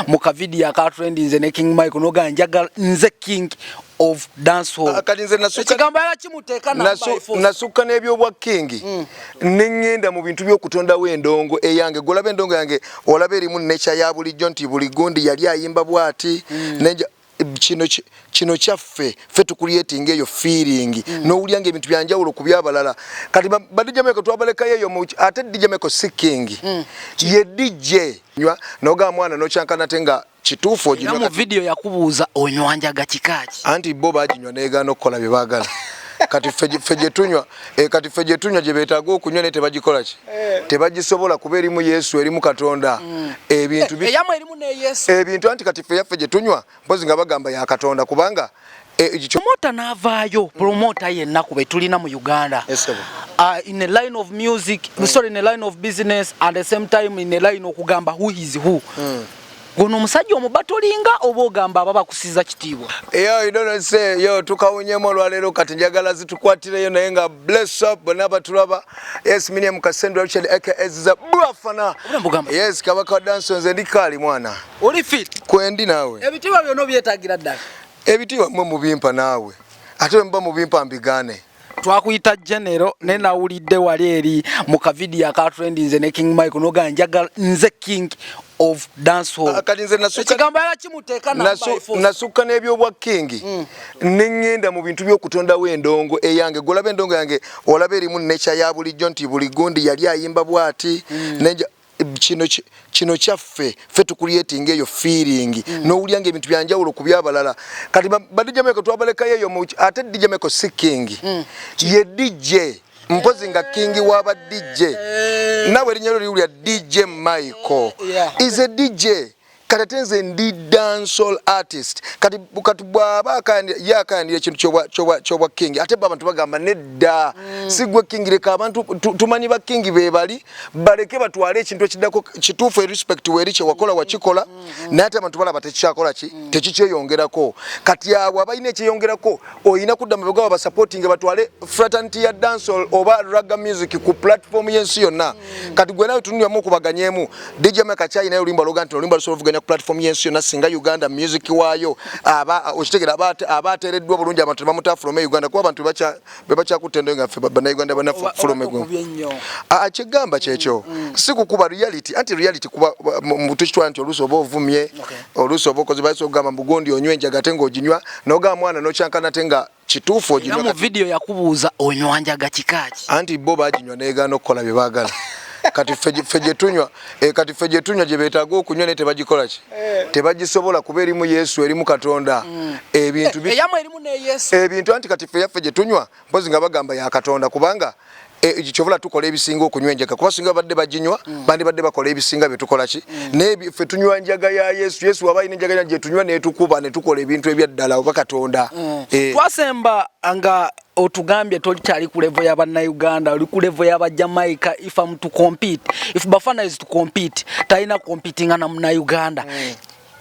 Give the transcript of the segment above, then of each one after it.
muka video aka trending ne King Micheal noga njagala nze king of dancehall akalinze ekigamba yala kimuteeka nasuka n'ebyo bwa king nengenda mu bintu by'okutonda w'endongo eyange golaba endongo yange olaba erimu nature ya bulijjo nti buli gundi yali ayimba bwati nenja kino kyaffe fe tucreating eyo feeling no ulyange ebintu byanjawulo kubyabalala kati badija meko twabaleka yeyo mu ate dija meko seeking ye DJ nywa noga mwana no chankana tenga kituufu ojinywa mu video yakubuuza onywanja kikaki anti bo bajinywa nega no kola bibagala kati feje tunywa kati feje tunywa je betaaga okunywa ne tebagikola ki tebagisobola kuba erimu Yesu erimu Katonda ebintu eyamwe erimu ne Yesu ebintu anti kati feje tunywa mpozi nga bagamba ya Katonda kubanga promoter navaayo promoter yenna kube tulina mu Uganda in a line of music sorry in a line of business at the same time in a line okugamba who is who gono musajja omubatolinga obogamba ababa kusiza kitiibwa you don't say yo tukawunyemo lwalero kati njagala zitukwatireyo naye nga bless up bonaba tulaba yes minia mukasendo Richard aka za Bafana yes kabaka dance nze ndikali mwana oli fit kwendi nawe ebitiibwa byono byetagira ddala ebitiibwa mwe mubimpa nawe ate mba mubimpa mbigane twakuyita general ne nawulidde wali eri muka video aka trending ne King Micheal noga njagala nze king of dancehall akalinze ekigamba yala kimuteeka nasuka n'ebyo bwa king nengenda mu bintu by'okutonda w'endongo eyange golaba endongo yange olaba erimu nature ya bulijjo nti buli gundi yali ayimba bwati nenja kino kyaffe fe tucreating eyo feeling no ulyange ebintu byanjawulo kubyabalala kati badija meko twabaleka yeyo mu ate dija meko seeking ye DJ mpozi nga king waba DJ nawe linyalo liulya DJ Micheal is a DJ katatenze ndi dancehall artist kati bwaba yakandira ekintu kyobwa king ate abantu bagamba nedda sigwe king leka abantu tumanyi ba king bebali baleke batwale ekintu ekidako kituufu respect weri kye wakola wakikola nate abantu balaba tekyakola tekikyeyongerako kati abo abayina ekyeyongerako oyina kudda mu bigawa ba supporting batwale fraternity ya dancehall oba reggae music ku platform yensi yonna kati gwe nawe tunyamu okubaganyemu DJ Micheal chayina olimba loganti olimba solve platform yensi yonna singa Uganda music wayo okitegera abateereddwa bulungi abantu bamuta from Uganda kuba abantu bebacha kutendo nga ffe bana Uganda bana from ego akigamba kyekyo sikukuba reality anti reality kuba mutuchitwa anti oluso obovumye oluso obokozi baso gamba mbugondi onywenja gatengo ojinywa noga mwana no chankana tenga kituufu ojinywa mu video yakubuuza onywanja kikaki anti bo bajinywa nega no kola bibagala kati feje tunywa je betaaga okunywa ne tebagikola ki tebagisobola kuba erimu Yesu erimu Katonda ebintu eyamwe erimu ne Yesu ebintu anti kati feje tunywa mpozi nga bagamba ya Katonda kubanga ekichovula tukola ebisinga okunywenjeka kuba singa badde bajinywa bandi badde bakola ebisinga betukola ki ne fe tunywa njaga ya Yesu abayina njaga je tunywa ne tukuba ne tukola ebintu ebyaddala oba Katonda twasemba anga otugambye tolikyali ku level y'aba Uganda oli ku level y'aba Jamaica if I'm to compete if Bafana is to compete talina competing na mu Uganda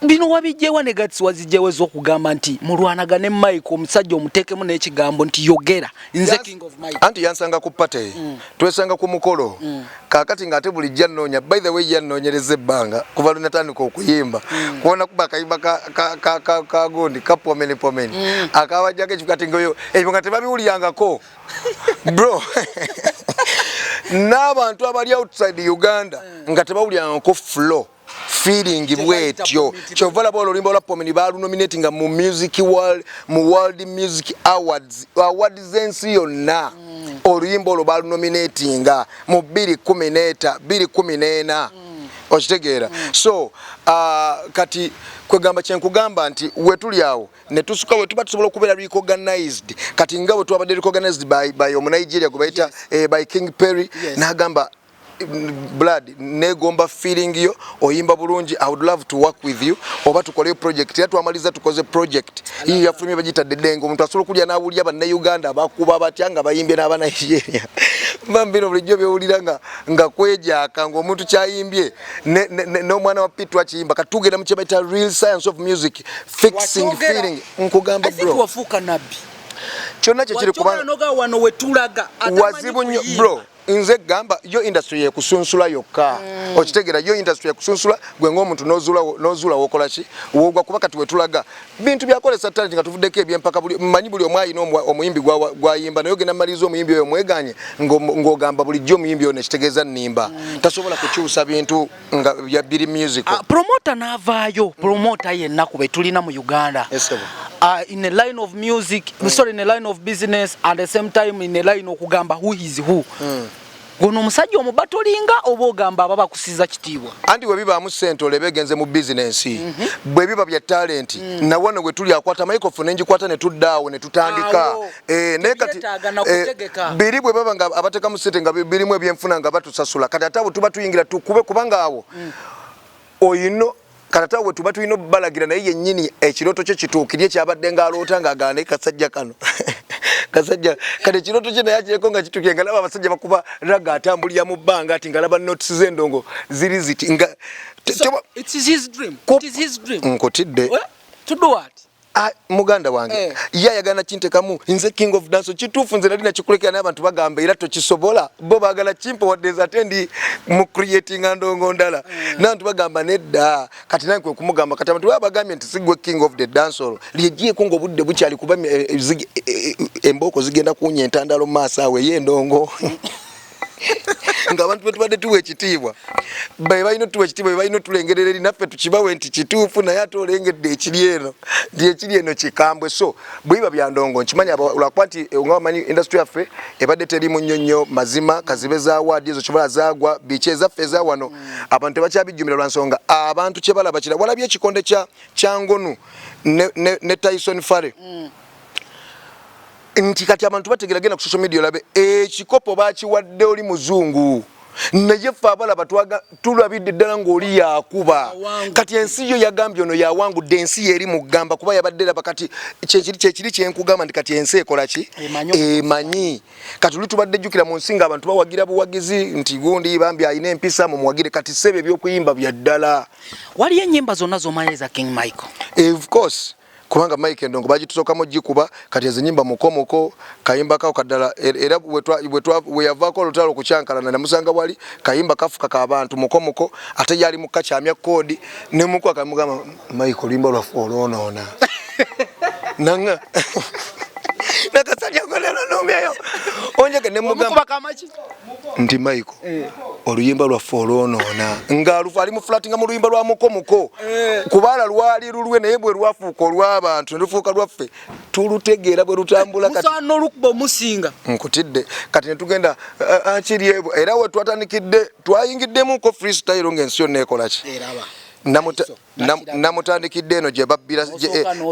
bino wabijewa negats wazijewe zokugamba nti mulwanagane Micheal omusajja omutekemu n'ekigambo nti yogera nze king of Micheal anti yansanga ku pate twesanga ku mukolo kakati ngate buli jannonya by the way yannonyereze banga kuva lunatandika okuyimba kuona kuba kayimba ka gondi kapomeni akawajage kikati ngoyo ebyo ngate babiwuliyangako bro n'abantu abali outside Uganda ngate bawuliyangako flow feeling bwetyo chovala bolo limbo la pomeni balu nominating mu music world mu world music awards zensi yonna olimbo lo balu nominating mu 2014 okitegera so kati kwegamba kyenkugamba nti wetuli awo ne tusuka we tuba tusobola okubeera recognized kati ngawe twabadde recognized by Nigeria kubaita by King Perry n'agamba blood negomba feeling yo oyimba bulungi I would love to work with you oba tukole project yatu amaliza tukoze project hii yafulumye bagita dedengo omuntu asobola kulya nawulya aba Uganda bakuba batyanga bayimbye n'aba Nigeria mbambino bulijjo byowulira nga kwejaka ngo omuntu kyayimbye no mwana wa Pitu akiyimba katugera mu kyebaita real science of music fixing feeling nkugamba bro wafuka nabbi kyonna kye kiri kubanga noga wano wetulaga wazibu nnyo bro nze gamba yo industry ye kusunsula yokka okitegera yo industry ye kusunsula gwe ng'omuntu nozula wokola ki wogwa kuba kati wetulaga bintu byakolesa talent nga tuvuddeko ebyempaka mmanyi buli omwayi omuyimbi gwayimba naye ogenda maliza omuyimbi oyo mweganye ng'ogamba bulijjo omuyimbi oyo nekitegeeza nnimba tasobola kukyusa bintu nga bya biri music promoter n'avaayo promoter yenna kube tulina mu Uganda in a line of music sorry in a line of business at the same time in a line okugamba who is who gono omusajja omubatolinga oba ogamba ababa kusiza kitiibwa andi we bibaamu ssente olebe genze mu business bwe biba bya talent na wano we tuli akwata microphone enjikwata ne tuddaawo ne tutandika naye kati biri bwe baba nga abateka mu ssente nga birimu ebyenfuna nga batusasula kati ate abo tuba tuyingira tukube kubanga awo oyino Kanata we tuba tulina balagira naye yennyini ekiroto kye kituukirye kyabadde ng'aloota ng'agaana kasajja kano kasajja kati ekiroto kye naye akireko nga kituukirye nga laba abasajja bakuba raga atambulira mu bbanga ati nga laba notisi z'endongo ziri ziti nga it is his dream nkotidde to do what muganda wange yayagana kintekamu nze king of dance kituufu nze nali nakikulekera n'abantu bagamba era tokisobola bo baagala kimpo wadde atendi mu creating andongo ndala n'abantu bagamba nedda kati nange kwe kumugamba kati abantu bagambye nti sigwe king of the dancehall lyegiyeko ng'obudde bukyali kuba emboko zigenda kuwunya entandalo mu maaso awo ey'endongo nga abantu betubadde tuwa ekitiibwa balina tuwa ekitiibwa balina tulengerera eri naffe tukibawe nti kituufu naye ate olengedde ekiri eno kikambwe so bwiba bya ndongo nkimanyi olwakuba nti nga bamanyi industry yaffe ebadde terimu nnyo nnyo mazima kazibe za awaadi ezo kibola zaagwa biiki ezaffe eza wano abantu tebakyabijjumira lwa nsonga abantu kye balaba kira walabye ekikonde kya ngonu ne Tyson Fare nti kati abantu bategeragenda ku social media olabe ekikopo bakiwadde oli muzungu naye ffe abalaba tulabidde ddala ng'oli yakuba kati ensi yo yagambye ono yawangudde ensi ye eri mugamba kuba yabadde laba kati kyekiri kyenkugamba nti kati ensi ekola ki emanyi kati oli tubadde jjukira mu nsi nga abantu bawagira buwagizi nti gundi bambi alina empisa mumuwagire kati sebe ebyokuyimba bya ddala waliyo ennyimba zonna z'omanyi za King Michael of course kubanga Mike Ndongo bagitusokamu jikuba kati ezinyimba mukomoko kayimba kao kadala era we yavako olutalo kucyankalana na musanga wali kayimba kafuka ka abantu mukomoko ate yali mukakyamya kodi ne muko akamugamba Mike limba lwa olonona nanga nakasanya kolero nomyayo onjeke ne mugamba ndi Michael oluyimba lwa olonona ngalufu ali mu flatinga mu luyimba lwa mukomoko kubala lwali lulwe naye bwe lwafuuka olw'abantu ndufuuka lwaffe tulutegeera bwe lutambula kati musano olukuba musinga nkutidde kati ne tugenda akiri era we twatandikidde twayingiddemu ko freestyle ng'ensi yonna ekola ki namutandikidde eno gye babbira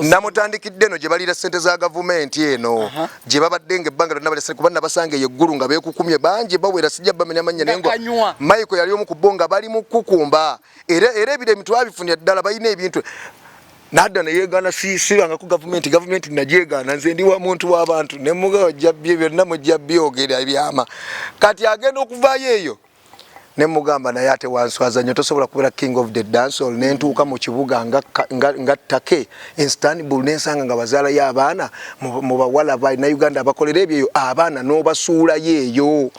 namutandikidde eno gye balira ssente za gavumenti eno gye babadde ng'ebbanga lyonna balya kuba nabasanga eyeggulu nga beekukumye bangi bawera sijja bamenya amannya naye nga Michael yali omu ku bo nga bali mu kukumba era ebiremi twabifunye ddala balina ebintu nadda neyeegaana sirangako gavumenti nagyegaana nze ndi wa muntu w'abantu ne mugawo jjabye byonna mujja byogera ebyama kati agenda okuvaayo eyo ne mugamba naye ate wanswaza nnyo tosobola kubeera king of the dancehall nentuuka mu kibuga nga ttake Istanbul nensanga nga bazaalayo abaana mu bawala balina Uganda abakolera ebyo abaana n'obasuulayo eyo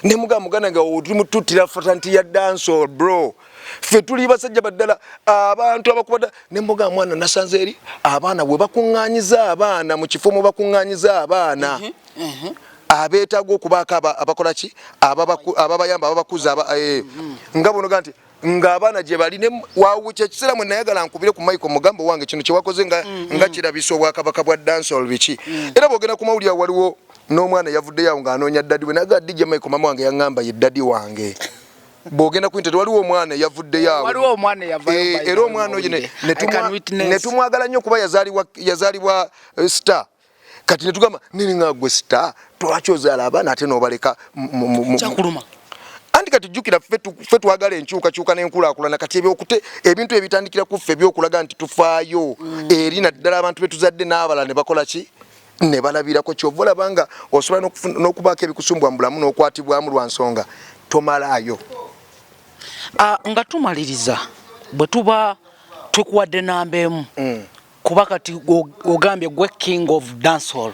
ne mugamba nga tuli mututtira fatanti ya dancehall bro ffe tuli basajja baddala abantu abakubada ne mugamba mwana nasanze eri abaana bwe bakuŋŋaanyiza abaana mu kifo mu bakuŋŋaanyiza abaana abeetaaga okubaako abakola ki ababayamba ababakuza nga bono ganti ng'abaana gye bali wawukya ekiseera mwe nayagala nkubire ku Michael mugambo wange kino kye wakoze nga kirabisa obwakabaka bwa dancehall biki era bw'ogenda ku mawulire waliwo n'omwana yavuddeyo awo ng'anoonya ddadi we naga DJ Michael mama wange yaŋŋamba ye ddadi wange bw'ogenda ku internet waliwo omwana yavuddeyo awo era omwana oyo ne tumwagala nnyo kuba yazaalibwa star kati ne tugamba nini nga gwe star lwaki ozaala abaana ate n'obaleka kyakuluma anti kati jjukira ffe twagala enkyukakyuka n'enkulaakulana kati ebintu ebitandikira ku ffe ebyokulaga nti tufaayo eri naddala abantu betuzadde n'abalala ne bakola ki ne balabirako kyova olabanga osobola n'okubaako ebikusumbwa mu bulamu n'okwatibwamu lwa nsonga tomalaayo nga tumaliriza bwe tuba tukuwadde namba emu kuba kati ogambye gwe king of dancehall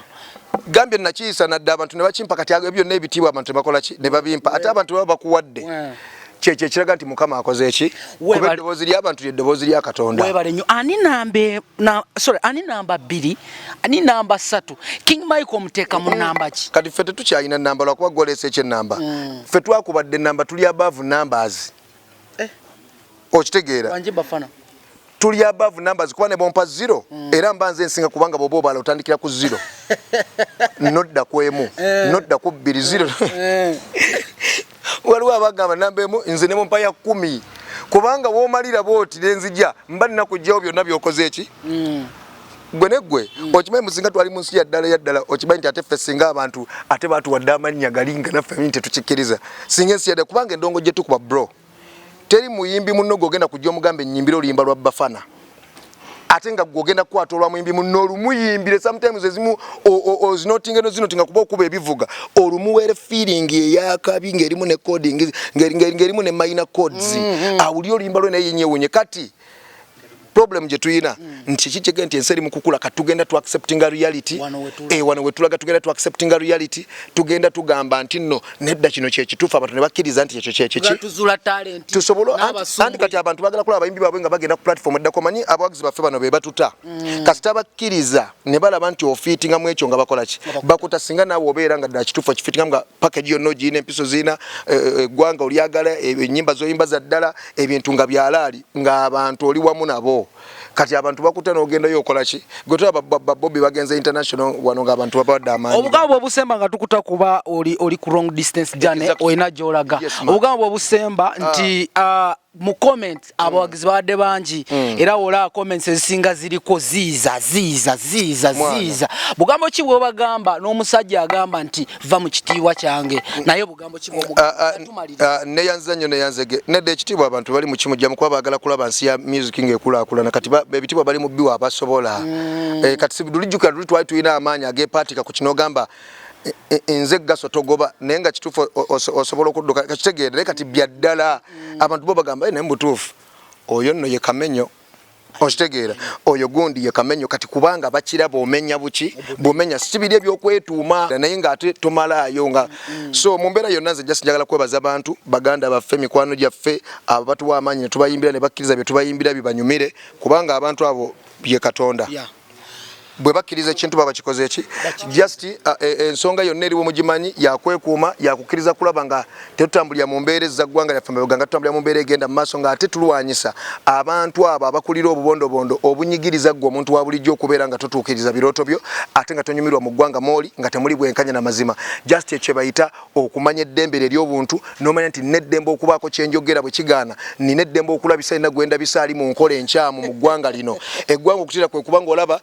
gambye nakiyisa nadda abantu ne bakimpa kati ebyo n'ebitibwa abantu bakola ki ne babimpa ate abantu baba bakuwadde kyekyo ekiraga nti mukama akoze eki kuba eddoboozi ly'abantu ly'eddoboozi lya Katonda. Webale nnyo. Ani namba 2 ani namba 3 King Michael muteeka mu namba ki? Kati ffe tetukyalina namba lwakuba gwolesa ekyennamba ffe twakubadde namba tuli above numbers okitegeera Wanji Bafana tuli above numbers kuba ne bompa 0 era mbanze ensinga kubanga bobo bala otandikira ku 0 nodda ku emu nodda ku 2 0 waliwo abagamba namba emu nze ne bompa ya 10 kubanga woomalira booti nenzija mba nina kujjawo byonna byokoze eki gwe neggwe okimanyi musinga twali mu nsi yaddala okimanyi nti ate ffe singa abantu ate baatuwadde amannya galinga naffe mini tetukikkiriza singa ensi yaddala kubanga endongo gye tukuba bro teri muyimbi munno gwogenda kujja omugambe nnyimbira oluyimba lwa Bafana ate nga gwogenda kukwata olwa muyimbi munno olumuyimbire sometimes ezimu ozinotinga kuba okuba ebivuga olumuweere feeling eyakabi ng'erimu ne coding ng'erimu ne minor codes awuli oluyimba lwe naye yenyewunye kati problem je tuyina nti kichege nti enseri mukukula katugenda tu accepting reality wano wetulaga tugenda tu accepting reality tugenda tugamba nti nno nedda kino kye kitufa abantu ne bakkiriza nti ekyo kye kiki tuzula talent tusobola andi kati abantu bagala kulaba abayimbi babwe nga bagenda ku platform eddako manyi abawagizi baffe bano be batuta kasita bakkiriza ne balaba nti ofiitinga mu ekyo nga bakola ki bakuta singa naawe obeera nga ddala kitufa kifiitinga nga package yonna ogiyina empiso ziina eggwanga olyagala ennyimba zoyimba za ddala ebintu nga byalaali ng'abantu oli wamu nabo kati abantu bakuta n'ogenda yokola ki gwe Bobby bagenze international wano ng'abantu babawadde amaanyi obugambo obusemba nga tukuta kuba oli ku long distance journey oyina gy'olaga obugambo obusemba nti mu comment abawagizi badde bangi era wola comments ezisinga ziriko ziiza bugambo ki bwe bagamba n'omusajja agamba nti va mu kitiibwa kyange naye bugambo ki bwe neyanza nnyo neyanzege nedda ekitiibwa abantu bali mu kimujja mu kuba baagala kulaba nsi ya music ng'ekulaakulana kati ebitiibwa bali mu bbiwa abasobola kati sibudulijjukira tuli twali tulina amaanyi ageepaatika ku kino ogamba nze gaso togoba naye nga kituufu osobola okudduka kakitegeera naye kati byaddala abantu bo bagamba naye mubutuufu oyo nno ye Kamenyo okitegeera oyo gundi ye Kamenyo kati kubanga bakiraba omenya buki bumenya sibiri ebyokwetuuma naye ng'ate tomalaayo nga so mu mbeera yonna nze just njagala kwebaza abantu baganda baffe mikwano gyaffe abo batuwa amaanyi ne tubayimbira ne bakkiriza bye tubayimbira bibanyumire kubanga abantu abo ye Katonda bwe bakkiriza ekintu baba kikoze eki just ensonga yonna eriwo mugimanyi yakwekuuma yakukkiriza kulaba nga tetutambulira mu mbeera ezaggwanga lyaffe nga tutambulira mu mbeera egenda mu maaso nga ate tulwanyisa abantu abo abakulira obubondobondo obunyigiriza ggwe omuntu wa bulijjo okubeera nga totuukiriza birooto byo ate nga tonyumirwa mu ggwanga mooli nga temuli bwenkanya na mazima just ekyo bayita okumanya eddembe ery'obuntu n'omanya nti n'eddembe okubaako kyenjogera bwe kigaana nina eddembe okulabisa ina gwenda bisaali mu nkola enkyamu mu ggwanga lino eggwanga okutera kwe kubanga olaba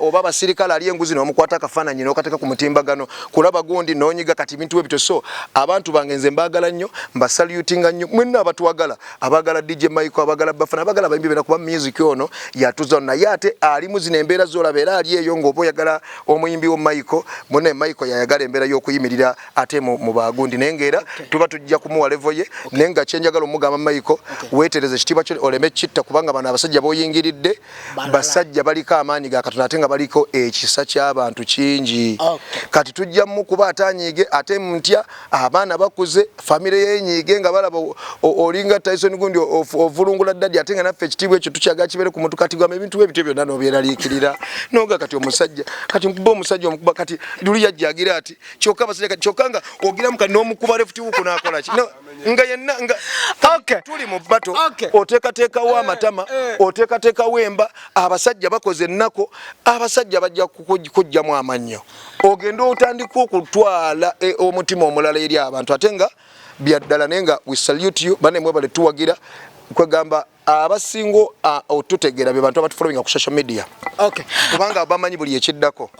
oba abasirikale ali enguzi n'omukwata akafaananyi n'okateeka ku mutimbagano kulaba gundi n'onyiga kati bintu bwe bito so abantu bange nze mbaagala nnyo mbasalutinga nnyo mwenna abatuwagala abagala DJ Michael abagala Bafana abagala bayimbi bena kuba music ono yatuza naye ate alimu zino embeera z'olaba era ali eyo ng'oba oyagala omuyimbi wo Michael mwene Michael yayagala embeera y'okuyimirira ate mu bagundi naye ng'era tuba tujja kumuwa level ye naye nga kyenjagala omugamba Michael weetereze ekitiibwa kyo oleme kitta kubanga bano abasajja b'oyingiridde basajja baliko amaanyi ga Katonda ate nga baliko ekisa ky'abantu kingi kati tujja mu kuba atanyiige ate mutya abaana bakuze famire yenyiige nga balaba olinga Tyson gundi ovulungula ddadi ate nga naffe ekitiibwa ekyo tukyaga kibere ku muntu kati gwama ebintu ebyo byonna n'obyeraliikirira noga kati omusajja kati mkuba omusajja omukuba kati luli yajjagira ati kyokka basajja kati kyokka nga ogiramu kati n'omukuba lefuti wuku n'akola ki nga yenna nga tuli mu bato oteekateekawo amatama oteekateekawo emba abasajja bakoze ennako abasajja bajja kujjamu amannyo ogenda otandika okutwala omutima omulala eri abantu ate nga byaddala naye nga we salute you bane mwebale tuwagira kwegamba abasingo otutegeera be bantu abatufollowinga ku social media kubanga bamanyi buli ekiddako